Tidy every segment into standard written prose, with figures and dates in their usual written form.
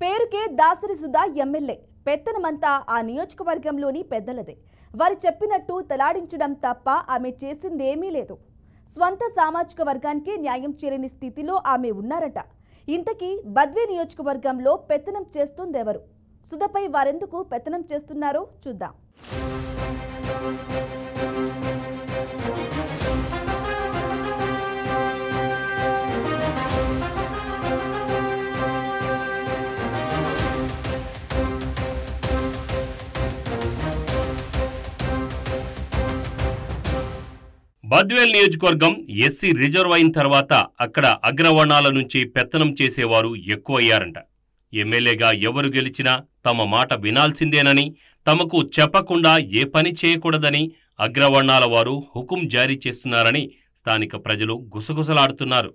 పేరుకే దాసరి సుధా ఎమ్మెల్యే పెత్తనమంతా ఆ నియోజకవర్గంలోని పెద్దలదే. వారు చెప్పినట్టు తలాడించడం తప్ప ఆమె చేసిందేమీ లేదు. స్వంత సామాజిక వర్గానికి న్యాయం చేయని స్థితిలో ఆమె ఉన్నారట. ఇంతకీ బద్వే నియోజకవర్గంలో పెత్తనం చేస్తుందెవరు? సుధపై వారెందుకు పెత్తనం చేస్తున్నారో చూద్దాం. బద్వేల్ నియోజకవర్గం ఎస్సీ రిజర్వ్ అయిన తర్వాత అక్కడ అగ్రవర్ణాల నుంచి పెత్తనం చేసేవారు ఎక్కువయ్యారంట. ఎమ్మెల్యేగా ఎవరు గెలిచినా తమ మాట వినాల్సిందేనని, తమకు చెప్పకుండా ఏ పని చేయకూడదని అగ్రవర్ణాల వారు హుకుం జారీ చేస్తున్నారని స్థానిక ప్రజలు గుసగుసలాడుతున్నారు.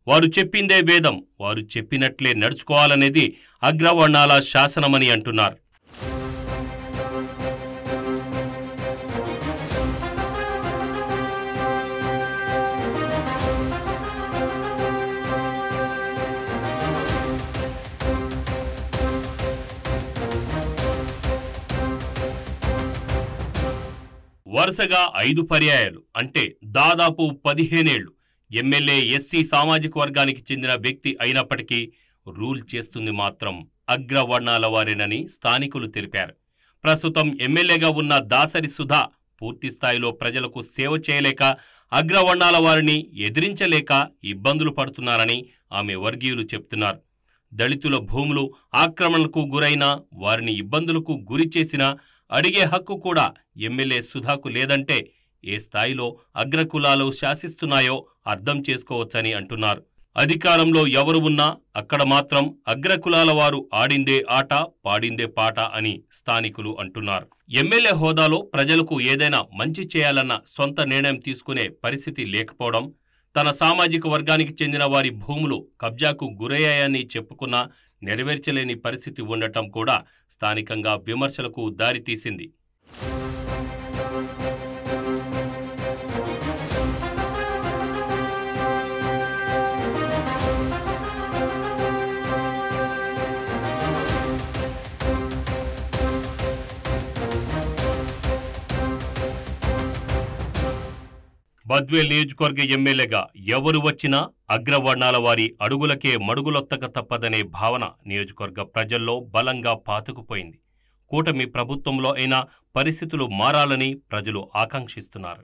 వారు చెప్పిందే వేదం, వారు చెప్పినట్లే నడుచుకోవాలనేది అగ్రవర్ణాల శాసనమని అంటున్నారు. వరుసగా 5 పర్యాయాలు అంటే దాదాపు 15 ఏళ్లు ఎమ్మెల్యే ఎస్సీ సామాజిక వర్గానికి చెందిన వ్యక్తి అయినప్పటికీ రూల్ చేస్తుంది మాత్రం అగ్రవర్ణాల వారేనని స్థానికులు తెలిపారు. ప్రస్తుతం ఎమ్మెల్యేగా ఉన్న దాసరి సుధా పూర్తి స్థాయిలో ప్రజలకు సేవ చేయలేక అగ్రవర్ణాల వారిని ఎదిరించలేక ఇబ్బందులు పడుతున్నారని ఆమె వర్గీయులు చెప్తున్నారు. దళితుల భూములు ఆక్రమణకు గురైనా, వారిని ఇబ్బందులకు గురి చేసినా అడిగే హక్కు కూడా ఎమ్మెల్యే సుధాకు లేదంటే ఏ స్థాయిలో అగ్రకులాలు శాసిస్తున్నాయో అర్థం చేసుకోవచ్చని అంటున్నారు. అధికారంలో ఎవరు ఉన్నా అక్కడ మాత్రం అగ్రకులాల వారు ఆడిందే ఆట, పాడిందే పాట అని స్థానికులు అంటున్నారు. ఎమ్మెల్యే హోదాలో ప్రజలకు ఏదైనా మంచి చేయాలన్న సొంత నిర్ణయం తీసుకునే పరిస్థితి లేకపోవడం, తన సామాజిక వర్గానికి చెందిన వారి భూములు కబ్జాకు గురయ్యాయని చెప్పుకున్నా నెరవేర్చలేని పరిస్థితి ఉండటం కూడా స్థానికంగా విమర్శలకు దారితీసింది. బద్వేల్ నియోజకవర్గ ఎమ్మెల్యేగా ఎవరు వచ్చినా అగ్రవర్ణాల వారి అడుగులకే మడుగులొత్తక తప్పదనే భావన నియోజకవర్గ ప్రజల్లో బలంగా పాతుకుపోయింది. కూటమి ప్రభుత్వంలో అయినా పరిస్థితులు మారాలని ప్రజలు ఆకాంక్షిస్తున్నారు.